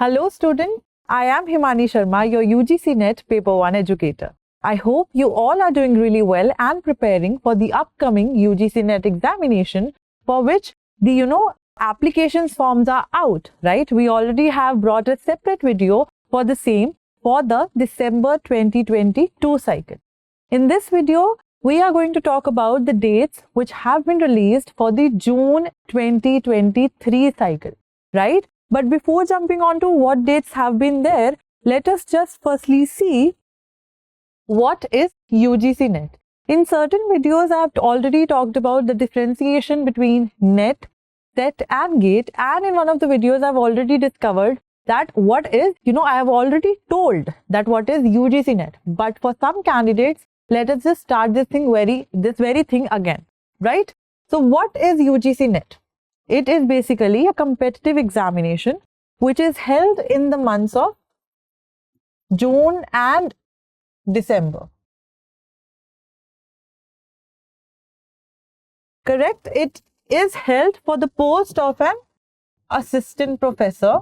Hello student, I am Himani Sharma, your UGC NET Paper 1 educator. I hope you all are doing really well and preparing for the upcoming UGC NET examination, for which the applications forms are out, right? We already have brought a separate video for the same for the December 2022 cycle. In this video, we are going to talk about the dates which have been released for the June 2023 cycle, right? But before jumping on to what dates have been there, let us just firstly see what is UGC NET. In certain videos, I have already talked about the differentiation between NET, SET and GATE, and in one of the videos, I have already discovered that what is, I have already told that what is UGC NET. But for some candidates, let us just start this very thing again, right? So what is UGC NET? It is basically a competitive examination which is held in the months of June and December. Correct? It is held for the post of an assistant professor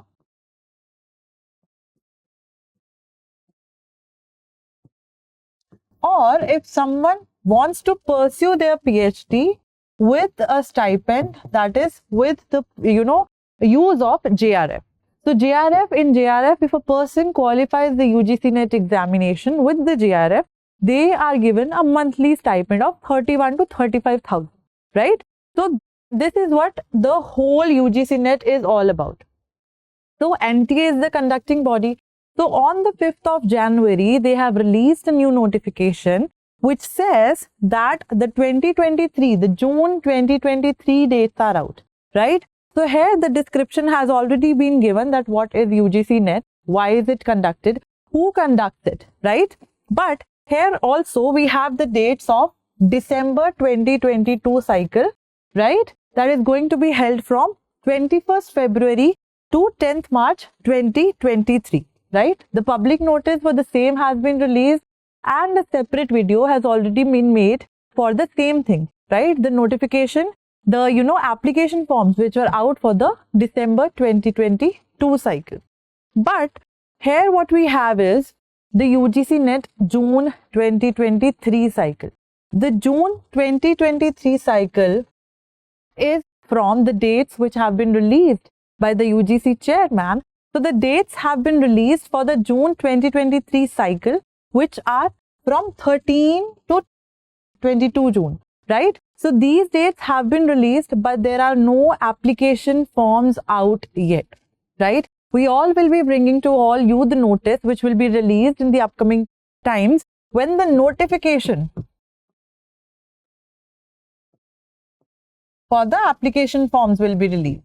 or if someone wants to pursue their PhD with a stipend, that is with the use of JRF. So in JRF, if a person qualifies the UGC NET examination with the JRF, they are given a monthly stipend of 31 to 35,000, right? So this is what the whole UGC NET is all about. So NTA is the conducting body. So on the 5th of January, they have released a new notification which says that the June 2023 dates are out, right? So here the description has already been given that what is UGC NET, why is it conducted, who conducts it, right? But here also we have the dates of December 2022 cycle, right? That is going to be held from 21st February to 10th March 2023, right? The public notice for the same has been released and a separate video has already been made for the same thing, right? The notification, the application forms which were out for the December 2022 cycle. But here what we have is the UGC NET June 2023 cycle. The June 2023 cycle is from the dates which have been released by the UGC chairman. So the dates have been released for the June 2023 cycle, which are from 13 to 22 June, right? So these dates have been released, but there are no application forms out yet, right? We all will be bringing to all you the notice which will be released in the upcoming times when the notification for the application forms will be released.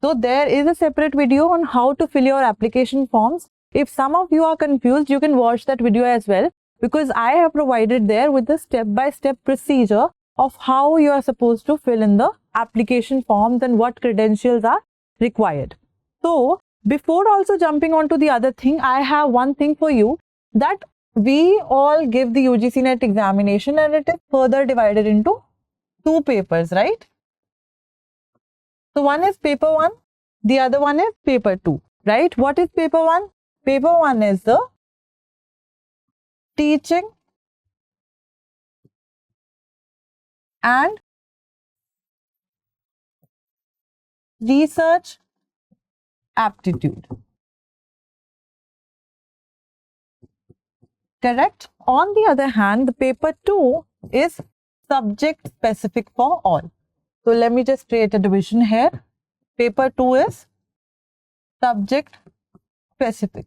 So there is a separate video on how to fill your application forms. If some of you are confused, you can watch that video as well, because I have provided there with the step-by-step procedure of how you are supposed to fill in the application forms and what credentials are required. So before also jumping on to the other thing, I have one thing for you, that we all give the UGC NET examination and it is further divided into two papers, right? So one is paper 1, the other one is paper 2, right? What is paper 1? Paper 1 is the teaching and research aptitude. Correct? On the other hand, the paper 2 is subject specific for all. So let me just create a division here. Paper 2 is subject specific,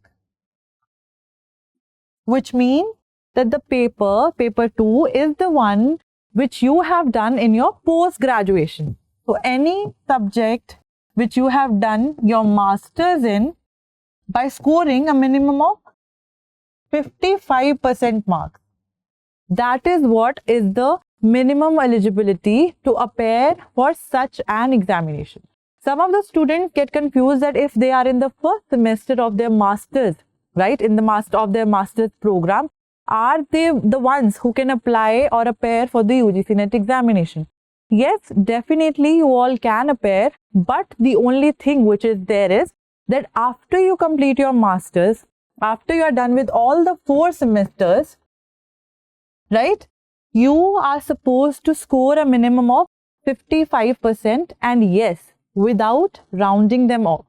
which means that the paper 2 is the one which you have done in your post-graduation. So any subject which you have done your masters in by scoring a minimum of 55% marks. That is what is the minimum eligibility to appear for such an examination. Some of the students get confused that if they are in the first semester of their masters, right, in the master's program, are they the ones who can apply or appear for the UGC NET examination? Yes, definitely you all can appear, but the only thing which is there is that after you complete your masters, after you are done with all the 4 semesters, right, you are supposed to score a minimum of 55%, and yes, without rounding them off.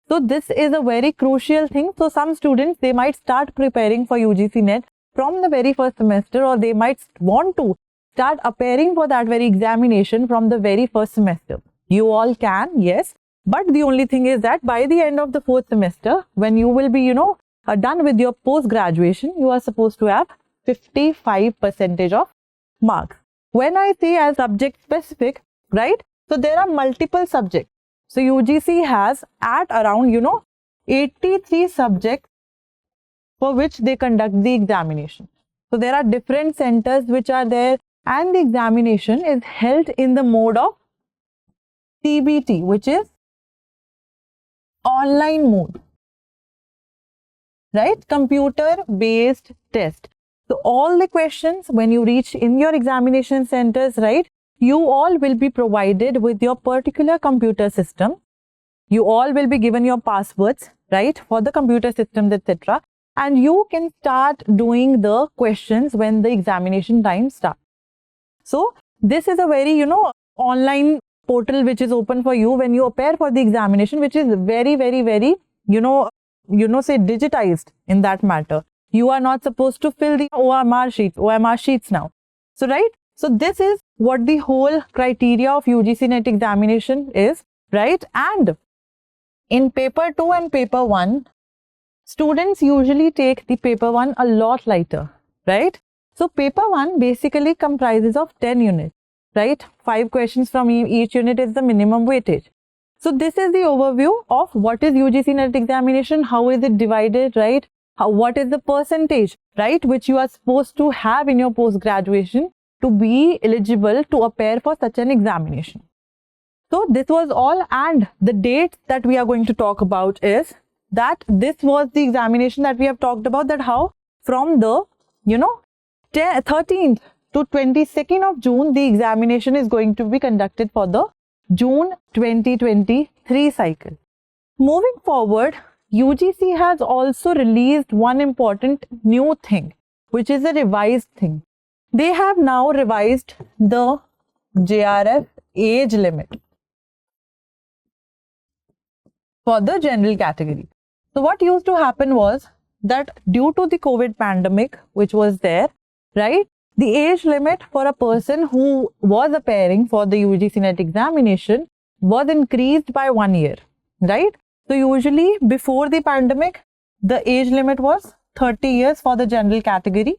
So this is a very crucial thing. So some students, they might start preparing for UGC NET from the very first semester, or they might want to start appearing for that very examination from the very first semester. You all can, yes, but the only thing is that by the end of the 4th semester, when you will be, done with your post-graduation, you are supposed to have 55% of marks. When I say as subject specific, right, so there are multiple subjects. So UGC has at around, 83 subjects for which they conduct the examination. So there are different centers which are there, and the examination is held in the mode of CBT, which is online mode, right? Computer based test. So all the questions, when you reach in your examination centers, right, you all will be provided with your particular computer system. You all will be given your passwords, right, for the computer systems, etc. And you can start doing the questions when the examination time starts. So this is a very, online portal which is open for you when you appear for the examination, which is very, very, very, say digitized in that matter. You are not supposed to fill the OMR sheets now. So, right. So this is what the whole criteria of UGC NET examination is, right? And in paper 2 and paper 1, students usually take the paper 1 a lot lighter, right? So paper 1 basically comprises of 10 units, right? 5 questions from each unit is the minimum weightage. So this is the overview of what is UGC NET examination, how is it divided, right? What is the percentage, right, which you are supposed to have in your post-graduation to be eligible to appear for such an examination. So this was all, and the dates that we are going to talk about is that this was the examination that we have talked about, that how from the 13th to 22nd of June the examination is going to be conducted for the June 2023 cycle. Moving forward, UGC has also released one important new thing, which is a revised thing. They have now revised the JRF age limit for the general category. So what used to happen was that due to the COVID pandemic, which was there, right, the age limit for a person who was appearing for the UGC NET examination was increased by 1 year, right? So usually before the pandemic, the age limit was 30 years for the general category,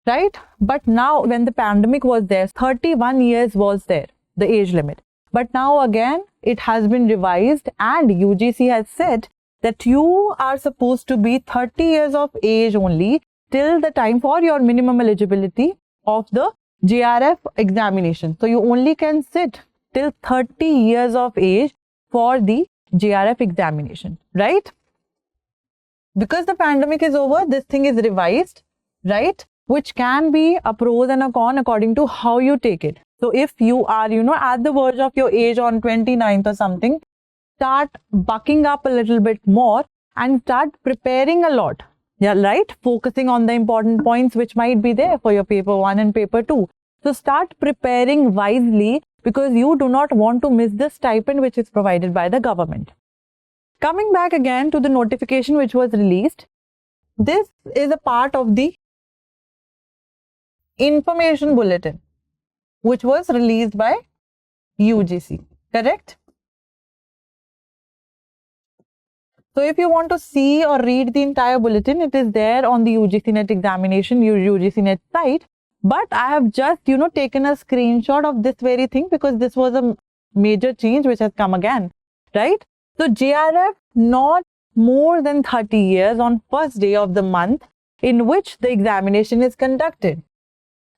right? But now when the pandemic was there, 31 years was there, the age limit. But now again, it has been revised, and UGC has said that you are supposed to be 30 years of age only till the time for your minimum eligibility of the JRF examination. So you only can sit till 30 years of age for the JRF examination, right? Because the pandemic is over, this thing is revised, right? Which can be a pros and a con according to how you take it. So if you are, at the verge of your age on 29th or something, start bucking up a little bit more and start preparing a lot. Yeah, right? Focusing on the important points which might be there for your paper 1 and paper 2. So start preparing wisely, because you do not want to miss the stipend which is provided by the government. Coming back again to the notification which was released, this is a part of the information bulletin which was released by UGC, correct? So if you want to see or read the entire bulletin, it is there on the UGC NET examination, UGC NET site. But I have just, taken a screenshot of this very thing, because this was a major change which has come again, right? So JRF, not more than 30 years on first day of the month in which the examination is conducted.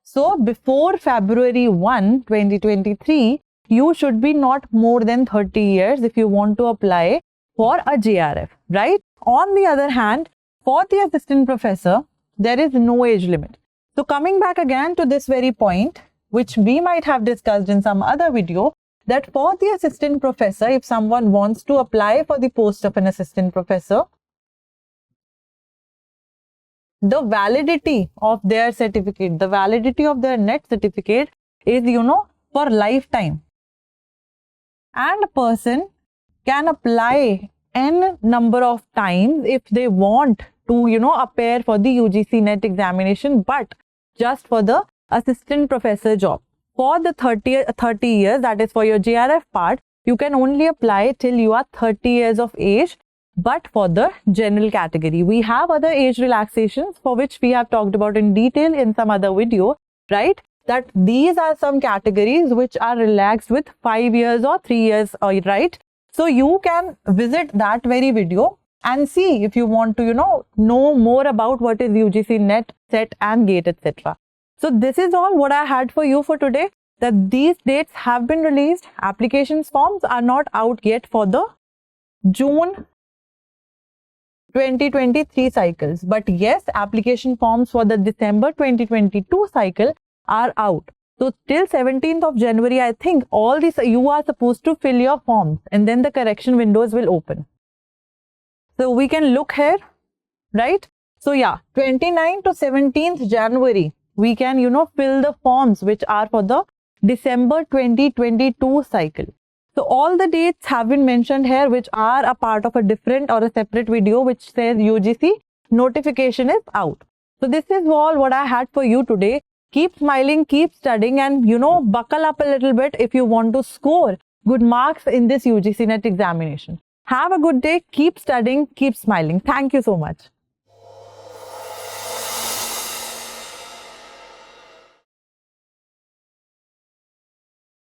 So before February 1, 2023, you should be not more than 30 years if you want to apply for a JRF, right? On the other hand, for the assistant professor, there is no age limit. So coming back again to this very point, which we might have discussed in some other video, that for the assistant professor, if someone wants to apply for the post of an assistant professor, the validity of their certificate, the validity of their NET certificate is, for lifetime. And a person can apply n number of times if they want to, appear for the UGC NET examination, but just for the assistant professor job. For the 30 years, that is for your JRF part, you can only apply till you are 30 years of age. But for the general category, we have other age relaxations for which we have talked about in detail in some other video, right? That these are some categories which are relaxed with 5 years or 3 years, right? So you can visit that very video and see if you want to, know more about what is UGC NET, SET and GATE, etc. So this is all what I had for you for today, that these dates have been released. Applications forms are not out yet for the June 2023 cycles, but yes, application forms for the December 2022 cycle are out. So till 17th of January, I think all these you are supposed to fill your forms and then the correction windows will open. So we can look here, right? So yeah, 29th to 17th January, we can, fill the forms which are for the December 2022 cycle. So all the dates have been mentioned here, which are a part of a different or a separate video which says UGC notification is out. So this is all what I had for you today. Keep smiling, keep studying, and buckle up a little bit if you want to score good marks in this UGC NET examination. Have a good day, keep studying, keep smiling. Thank you so much.